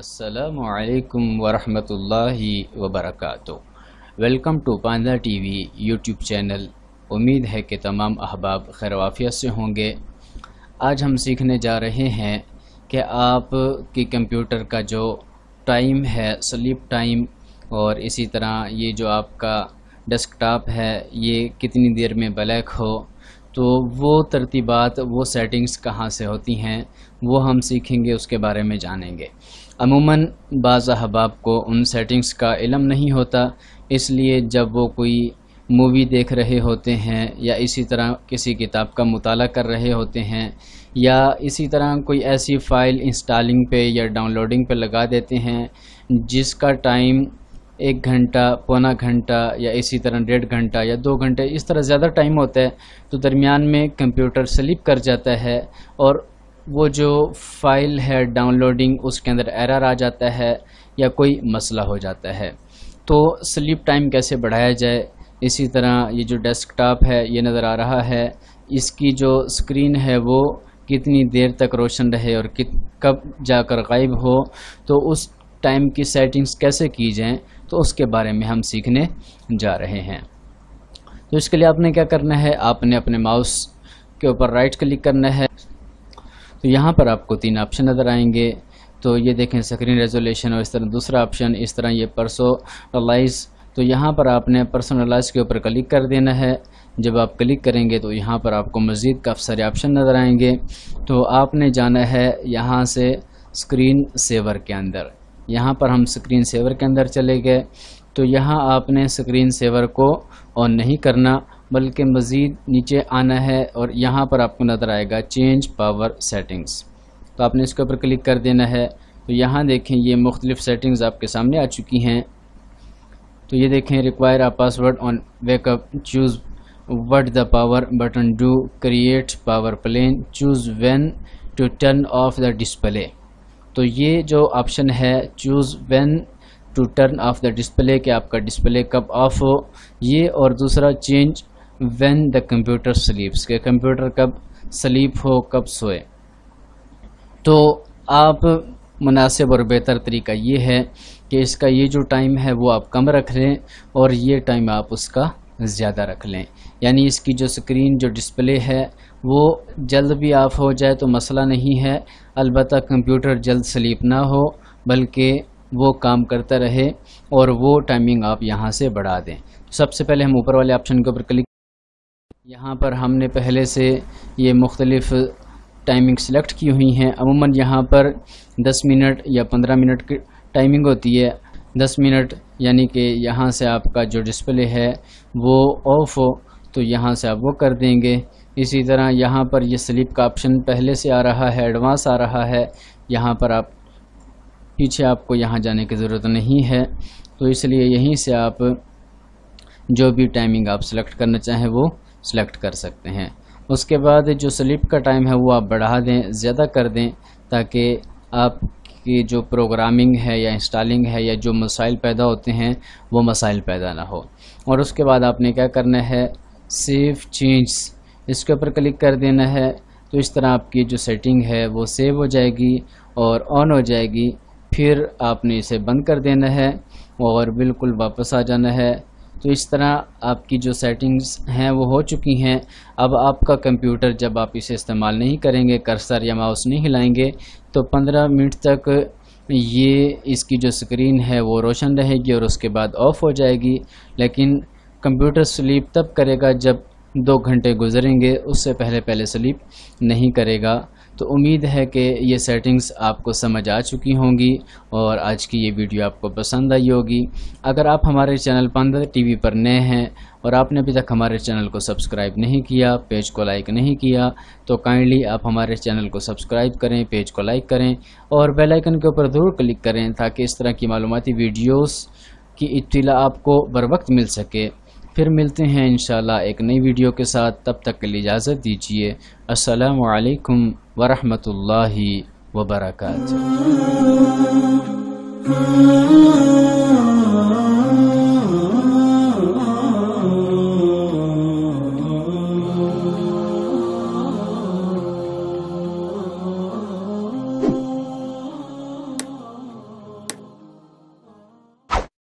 السلام علیکم ورحمۃ اللہ وبرکاتہ۔ Welcome to Panda TV YouTube channel. امید ہے کہ تمام احباب خیر و عافیت سے ہوں گے۔ آج ہم سیکھنے جا رہے ہیں کہ آپ کی کمپیوٹر کا جو ٹائم ہے، سلیپ ٹائم، اور اسی طرح یہ جو آپ کا ڈیسک ٹاپ ہے یہ کتنی دیر میں بلیک ہو، تو وہ ترتیبات، وہ سیٹنگز کہاں سے ہوتی ہیں وہ ہم سیکھیں گے، اس کے بارے میں جانیں گے۔ عموماً بعض احباب کو ان سیٹنگز کا علم نہیں ہوتا، اس لیے جب وہ کوئی مووی دیکھ رہے ہوتے ہیں یا اسی طرح کسی کتاب کا مطالعہ کر رہے ہوتے ہیں یا اسی طرح کوئی ایسی فائل انسٹالنگ پہ یا ڈاؤن لوڈنگ پہ لگا دیتے ہیں جس کا ٹائم 1 گھنٹہ، پونا گھنٹہ یا اسی طرح 1.5 گھنٹہ یا 2 گھنٹے، اس طرح زیادہ ٹائم ہوتا ہے، تو درمیان میں کمپیوٹر سلیپ کر جاتا ہے اور وہ جو فائل ہے ڈاؤن لوڈنگ، اس کے اندر ایرر آ جاتا ہے یا کوئی مسئلہ ہو جاتا ہے۔ تو سلیپ ٹائم کیسے بڑھایا جائے، اسی طرح یہ جو ڈیسک ٹاپ ہے یہ نظر آ رہا ہے، اس کی جو اسکرین ہے وہ کتنی دیر تک روشن رہے اور کب جا کر غائب ہو، تو اس ٹائم کی سیٹنگز کیسے کی جائیں، تو اس کے بارے میں ہم سیکھنے جا رہے ہیں۔ تو اس کے لیے آپ نے کیا کرنا ہے، آپ نے اپنے ماؤس کے اوپر رائٹ کلک کرنا ہے، تو یہاں پر آپ کو 3 آپشن نظر آئیں گے۔ تو یہ دیکھیں اسکرین ریزولیشن، اور اس طرح دوسرا آپشن، اس طرح یہ پرسونلائز، تو یہاں پر آپ نے پرسونلائز کے اوپر کلک کر دینا ہے۔ جب آپ کلک کریں گے تو یہاں پر آپ کو مزید کافی سارے آپشن نظر آئیں گے، تو آپ نے جانا ہے یہاں سے اسکرین سیور کے اندر۔ یہاں پر ہم اسکرین سیور کے اندر چلے گئے، تو یہاں آپ نے اسکرین سیور کو آن نہیں کرنا بلکہ مزید نیچے آنا ہے، اور یہاں پر آپ کو نظر آئے گا چینج پاور سیٹنگز، تو آپ نے اس کے اوپر کلک کر دینا ہے۔ تو یہاں دیکھیں یہ مختلف سیٹنگز آپ کے سامنے آ چکی ہیں۔ تو یہ دیکھیں require a password on wake up, choose what the power button do, create power plan, choose when to turn off the display. تو یہ جو آپشن ہے choose when to turn off the display, کہ آپ کا ڈسپلے کب of ہو، یہ، اور دوسرا change when the computer sleeps, کہ کمپیوٹر کب سلیپ ہو، کب سوئے۔ تو آپ مناسب اور بہتر طریقہ یہ ہے کہ اس کا یہ جو ٹائم ہے وہ آپ کم رکھ لیں اور یہ ٹائم آپ اس کا زیادہ رکھ لیں، یعنی اس کی جو اسکرین، جو ڈسپلے ہے وہ جلد بھی آف ہو جائے تو مسئلہ نہیں ہے، البتہ کمپیوٹر جلد سلیپ نہ ہو بلکہ وہ کام کرتا رہے، اور وہ ٹائمنگ آپ یہاں سے بڑھا دیں۔ سب سے پہلے ہم اوپر والے آپشن کے اوپر کلک، یہاں پر ہم نے پہلے سے یہ مختلف ٹائمنگ سلیکٹ کی ہوئی ہیں۔ عموماً یہاں پر 10 منٹ یا 15 منٹ کی ٹائمنگ ہوتی ہے۔ 10 منٹ یعنی کہ یہاں سے آپ کا جو ڈسپلے ہے وہ آف ہو تو یہاں سے آپ وہ کر دیں گے۔ اسی طرح یہاں پر یہ سلیپ کا آپشن پہلے سے آ رہا ہے، ایڈوانس آ رہا ہے، یہاں پر آپ پیچھے آپ کو یہاں جانے کی ضرورت نہیں ہے، تو اس لیے یہیں سے آپ جو بھی ٹائمنگ آپ سلیکٹ کرنا چاہیں وہ سلیکٹ کر سکتے ہیں۔ اس کے بعد جو سلیپ کا ٹائم ہے وہ آپ بڑھا دیں، زیادہ کر دیں، تاکہ آپ کی جو پروگرامنگ ہے یا انسٹالنگ ہے یا جو مسائل پیدا ہوتے ہیں وہ مسائل پیدا نہ ہو۔ اور اس کے بعد آپ نے کیا کرنا ہے، سیو چینجز، اس کے اوپر کلک کر دینا ہے، تو اس طرح آپ کی جو سیٹنگ ہے وہ سیو ہو جائے گی اور آن ہو جائے گی۔ پھر آپ نے اسے بند کر دینا ہے اور بالکل واپس آ جانا ہے۔ تو اس طرح آپ کی جو سیٹنگز ہیں وہ ہو چکی ہیں۔ اب آپ کا کمپیوٹر جب آپ اسے استعمال نہیں کریں گے، کرسر یا ماؤس نہیں ہلائیں گے، تو 15 منٹ تک یہ اس کی جو اسکرین ہے وہ روشن رہے گی اور اس کے بعد آف ہو جائے گی، لیکن کمپیوٹر سلیپ تب کرے گا جب 2 گھنٹے گزریں گے، اس سے پہلے سلیپ نہیں کرے گا۔ تو امید ہے کہ یہ سیٹنگز آپ کو سمجھ آ چکی ہوں گی اور آج کی یہ ویڈیو آپ کو پسند آئی ہوگی۔ اگر آپ ہمارے چینل پاندا ٹی وی پر نئے ہیں اور آپ نے ابھی تک ہمارے چینل کو سبسکرائب نہیں کیا، پیج کو لائک نہیں کیا، تو کائنڈلی آپ ہمارے چینل کو سبسکرائب کریں، پیج کو لائک کریں اور بیل آئیکن کے اوپر ضرور کلک کریں تاکہ اس طرح کی معلوماتی ویڈیوز کی اطلاع آپ کو بروقت مل سکے۔ پھر ملتے ہیں انشاءاللہ ایک نئی ویڈیو کے ساتھ، تب تک کے لیے اجازت دیجیے۔ السلام علیکم ورحمۃ اللہ وبرکاتہ۔